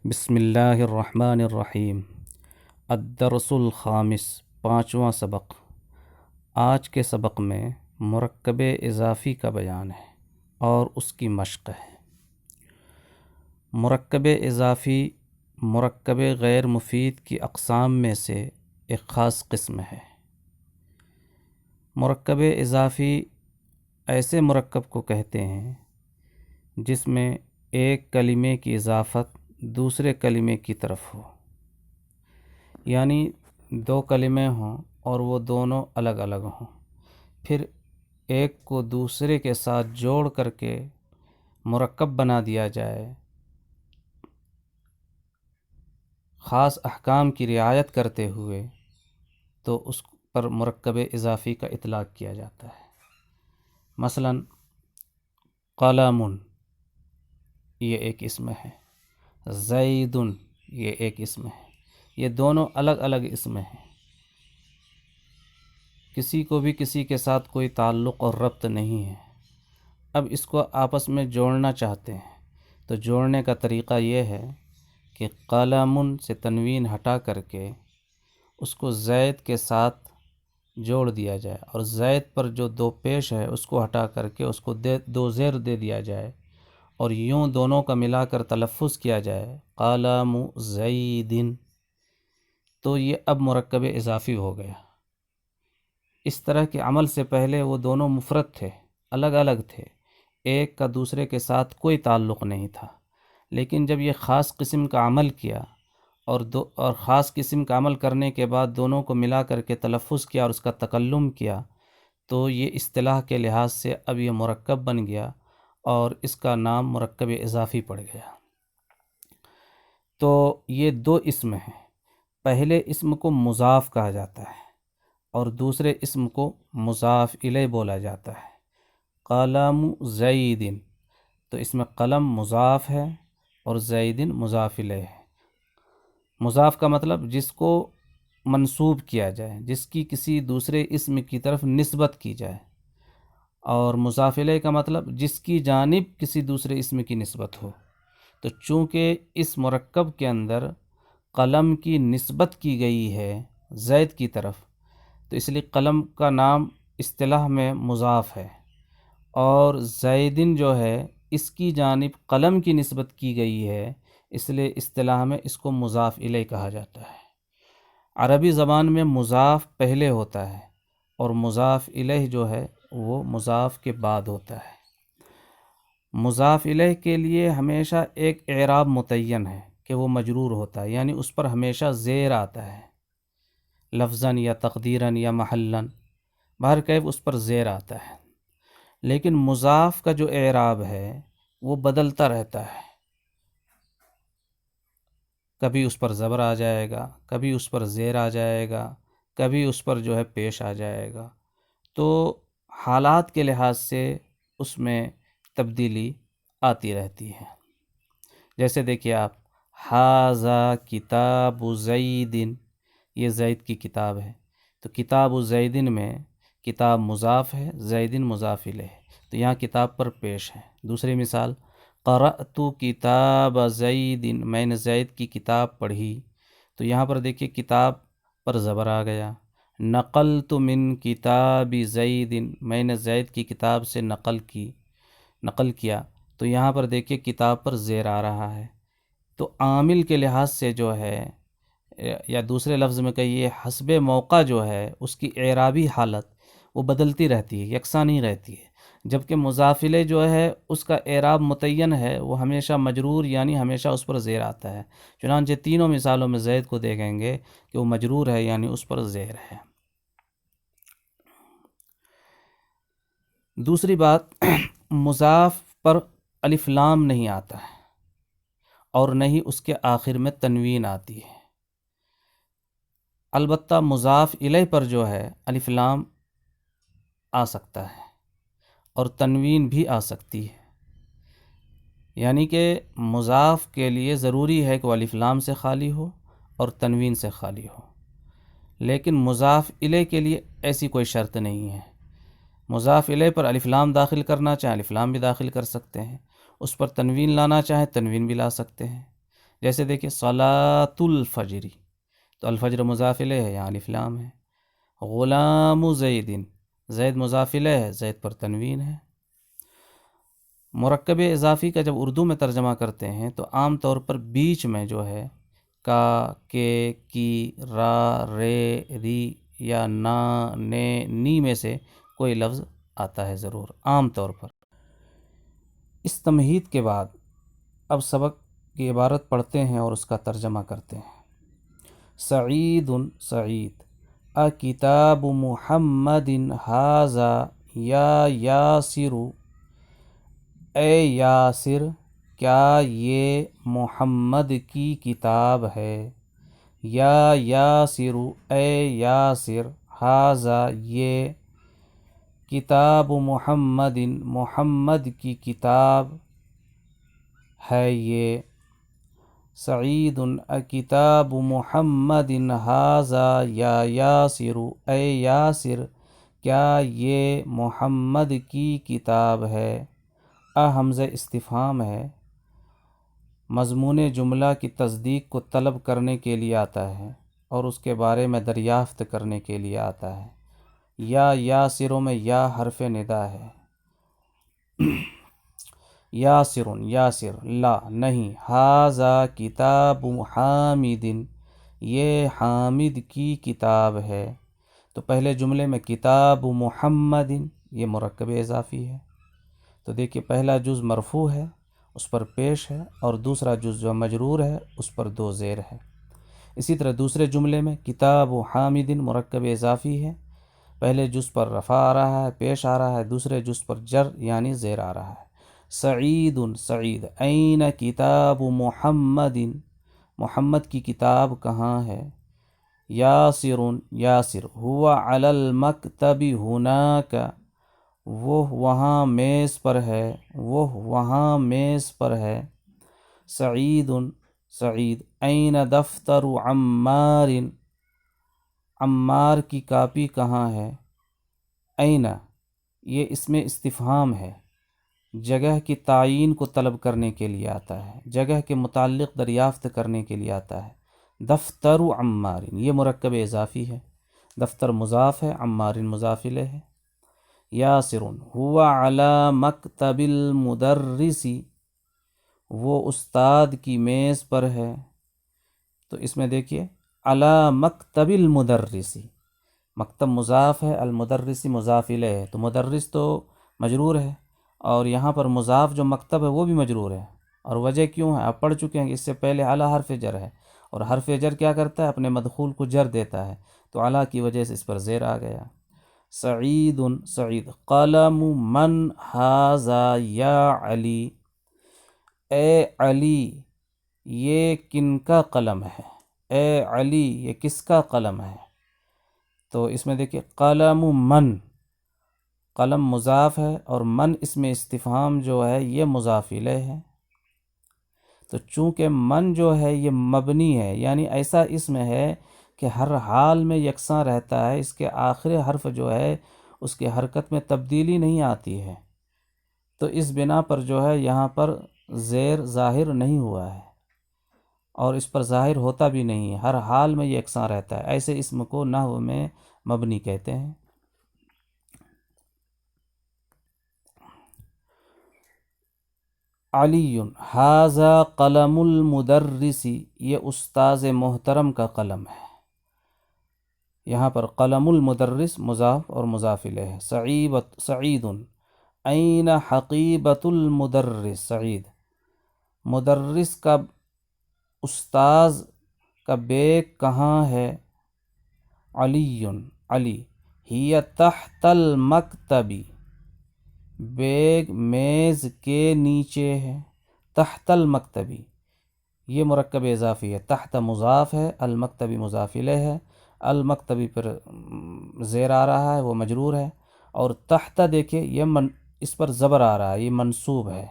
بسم اللہ الرحمن الرحیم۔ الدرس الخامس، پانچواں سبق۔ آج کے سبق میں مرکب اضافی کا بیان ہے اور اس کی مشق ہے۔ مرکب اضافی مرکب غیر مفید کی اقسام میں سے ایک خاص قسم ہے۔ مرکب اضافی ایسے مرکب کو کہتے ہیں جس میں ایک کلمے کی اضافت دوسرے کلمے کی طرف ہو، یعنی دو کلمے ہوں اور وہ دونوں الگ الگ ہوں، پھر ایک کو دوسرے کے ساتھ جوڑ کر کے مرکب بنا دیا جائے، خاص احکام کی رعایت کرتے ہوئے، تو اس پر مرکب اضافی کا اطلاق کیا جاتا ہے۔ مثلا قلم یہ ایک اسم ہے، زید یہ ایک اسم ہے، یہ دونوں الگ الگ اسم ہیں، کسی کو بھی کسی کے ساتھ کوئی تعلق اور ربط نہیں ہے۔ اب اس کو آپس میں جوڑنا چاہتے ہیں تو جوڑنے کا طریقہ یہ ہے کہ قلم سے تنوین ہٹا کر کے اس کو زید کے ساتھ جوڑ دیا جائے، اور زید پر جو دو پیش ہے اس کو ہٹا کر کے اس کو دو زیر دے دیا جائے، اور یوں دونوں کا ملا کر تلفظ کیا جائے قلم زید، تو یہ اب مرکب اضافی ہو گیا۔ اس طرح کے عمل سے پہلے وہ دونوں مفرد تھے، الگ الگ تھے، ایک کا دوسرے کے ساتھ کوئی تعلق نہیں تھا، لیکن جب یہ خاص قسم کا عمل کیا اور خاص قسم کا عمل کرنے کے بعد دونوں کو ملا کر کے تلفظ کیا اور اس کا تکلم کیا، تو یہ اصطلاح کے لحاظ سے اب یہ مرکب بن گیا اور اس کا نام مرکب اضافی پڑ گیا۔ تو یہ دو اسم ہیں، پہلے اسم کو مضاف کہا جاتا ہے اور دوسرے اسم کو مضاف الیہ بولا جاتا ہے۔ قلم زید، تو اس میں قلم مضاف ہے اور زید مضاف الیہ ہے۔ مضاف کا مطلب جس کو منسوب کیا جائے، جس کی کسی دوسرے اسم کی طرف نسبت کی جائے، اور مضاف الیہ کا مطلب جس کی جانب کسی دوسرے اسم کی نسبت ہو۔ تو چونکہ اس مرکب کے اندر قلم کی نسبت کی گئی ہے زید کی طرف، تو اس لیے قلم کا نام اصطلاح میں مضاف ہے، اور زیدن جو ہے اس کی جانب قلم کی نسبت کی گئی ہے، اس لیے اصطلاح میں اس کو مضاف الیہ کہا جاتا ہے۔ عربی زبان میں مضاف پہلے ہوتا ہے اور مضاف الیہ جو ہے وہ مضاف کے بعد ہوتا ہے۔ مضاف الیہ کے لیے ہمیشہ ایک اعراب متعین ہے کہ وہ مجرور ہوتا ہے، یعنی اس پر ہمیشہ زیر آتا ہے، لفظاً یا تقدیراً یا محلاً، بہرکیف اس پر زیر آتا ہے۔ لیکن مضاف کا جو اعراب ہے وہ بدلتا رہتا ہے، کبھی اس پر زبر آ جائے گا، کبھی اس پر زیر آ جائے گا، کبھی اس پر جو ہے پیش آ جائے گا، تو حالات کے لحاظ سے اس میں تبدیلی آتی رہتی ہے۔ جیسے دیکھیے آپ، ھذا کتاب زید، یہ زید کی کتاب ہے، تو کتاب زیدن میں کتاب مضاف ہے، زیدن مضاف الیہ ہے، تو یہاں کتاب پر پیش ہے۔ دوسری مثال، قرأت کتاب زید، میں نے زید کی کتاب پڑھی، تو یہاں پر دیکھیے کتاب پر زبر آ گیا۔ نقلت من کتاب زید، میں نے زید کی کتاب سے نقل کیا، تو یہاں پر دیکھیے کتاب پر زیر آ رہا ہے۔ تو عامل کے لحاظ سے جو ہے، یا دوسرے لفظ میں کہیے حسب موقع جو ہے اس کی اعرابی حالت وہ بدلتی رہتی ہے، یکساں نہیں رہتی ہے، جبکہ مضاف الیہ جو ہے اس کا اعراب متعین ہے، وہ ہمیشہ مجرور، یعنی ہمیشہ اس پر زیر آتا ہے۔ چنانچہ تینوں مثالوں میں زید کو دیکھیں گے کہ وہ مجرور ہے، یعنی اس پر زیر ہے۔ دوسری بات، مضاف پر الف لام نہیں آتا ہے اور نہ ہی اس کے آخر میں تنوین آتی ہے۔ البتہ مضاف الیہ پر جو ہے الف لام آ سکتا ہے اور تنوین بھی آ سکتی ہے، یعنی کہ مضاف کے لیے ضروری ہے کہ وہ الف لام سے خالی ہو اور تنوین سے خالی ہو، لیکن مضاف الیہ کے لیے ایسی کوئی شرط نہیں ہے۔ مضاف الیہ پر الف لام داخل کرنا چاہیں الف لام بھی داخل کر سکتے ہیں، اس پر تنوین لانا چاہیں تنوین بھی لا سکتے ہیں، جیسے دیکھیں صلاۃ الفجری، تو الفجر مضاف الیہ ہے، یہاں الف لام ہے۔ غلام زید، زید مضاف الیہ ہے، زید پر تنوین ہے۔ مرکب اضافی کا جب اردو میں ترجمہ کرتے ہیں تو عام طور پر بیچ میں جو ہے کا، کے، کی، را، رے، ری یا نا، نے، نی میں سے کوئی لفظ آتا ہے ضرور عام طور پر۔ اس تمہید کے بعد اب سبق کی عبارت پڑھتے ہیں اور اس کا ترجمہ کرتے ہیں۔ سعید، سعید، کتاب محمد ھذا یا یاسر، اے یاسر کیا یہ محمد کی کتاب ہے، یا یاسر اے یاسر، ھذا یہ، کتاب محمد محمد کی کتاب ہے یہ۔ سعید، کتاب محمد ھذا یا یاسر، اے یاسر کیا یہ محمد کی کتاب ہے۔ حمزہ استفہام ہے، مضمون جملہ کی تصدیق کو طلب کرنے کے لیے آتا ہے اور اس کے بارے میں دریافت کرنے کے لیے آتا ہے۔ یا یاسروں میں یا حرف ندا ہے۔ یاسر، یاسر، لا نہیں، ھذا کتاب حامد، یہ حامد کی کتاب ہے۔ تو پہلے جملے میں کتاب محمد، یہ مرکب اضافی ہے، تو دیکھیے پہلا جز مرفوع ہے، اس پر پیش ہے، اور دوسرا جز جو مجرور ہے اس پر دو زیر ہے۔ اسی طرح دوسرے جملے میں کتاب حامد مرکب اضافی ہے، پہلے جز پر رفع آ رہا ہے، پیش آ رہا ہے، دوسرے جز پر جر یعنی زیر آ رہا ہے۔ سعید، سعید، این کتاب محمد، محمد کی کتاب کہاں ہے۔ یاسر، یاسر، ہوا علی المکتب ہناک، وہ وہاں میز پر ہے، وہ وہاں میز پر ہے۔ سعید، سعید، این دفتر عمار، عمار کی کاپی کہاں ہے۔ این، یہ اس میں استفہام ہے، جگہ کی تعیین کو طلب کرنے کے لیے آتا ہے، جگہ کے متعلق دریافت کرنے کے لیے آتا ہے۔ دفتر عمار، یہ مرکب اضافی ہے، دفتر مضاف ہے، عمار مضاف الیہ ہے۔ یاسر، ہوا علی مکتب المدرس، وہ استاد کی میز پر ہے، تو اس میں دیکھیے علی مکتب المدرس، مکتب مضاف ہے، المدرس مضاف الیہ ہے، تو مدرس تو مجرور ہے اور یہاں پر مضاف جو مکتب ہے وہ بھی مجرور ہے، اور وجہ کیوں ہے آپ پڑھ چکے ہیں کہ اس سے پہلے علی حرف جر ہے، اور حرف جر کیا کرتا ہے، اپنے مدخول کو جر دیتا ہے، تو علی کی وجہ سے اس پر زیر آ گیا۔ سعید، سعید، قلم من ھذا یا علی، اے علی یہ کن کا قلم ہے، اے علی یہ کس کا قلم ہے۔ تو اس میں دیکھیے قلم من، قلم مضاف ہے اور من اس میں استفہام جو ہے یہ مضاف الیہ ہے، تو چونکہ من جو ہے یہ مبنی ہے، یعنی ایسا اسم ہے کہ ہر حال میں یکساں رہتا ہے، اس کے آخری حرف جو ہے اس کی حرکت میں تبدیلی نہیں آتی ہے، تو اس بنا پر جو ہے یہاں پر زیر ظاہر نہیں ہوا ہے اور اس پر ظاہر ہوتا بھی نہیں ہے، ہر حال میں یہ یکساں رہتا ہے، ایسے اسم کو نحو میں مبنی کہتے ہیں۔ علی، ھذا قلم المدرس، یہ استاذ محترم کا قلم ہے، یہاں پر قلم المدرس مضاف اور مضاف الیہ ہے۔ سعید، این حقیبۃ المدرس، سعید مدرس کا استاذ کا بیگ کہاں ہے۔ علی، علی، ہی تحت المکتب، بیگ میز کے نیچے ہے، تحت المکتبی یہ مرکب اضافی ہے، تحت مضاف ہے، المکتبی مضاف الیہ ہے، المکتبی پر زیر آ رہا ہے وہ مجرور ہے، اور تحت دیکھیں یہ اس پر زبر آ رہا ہے، یہ منصوب ہے۔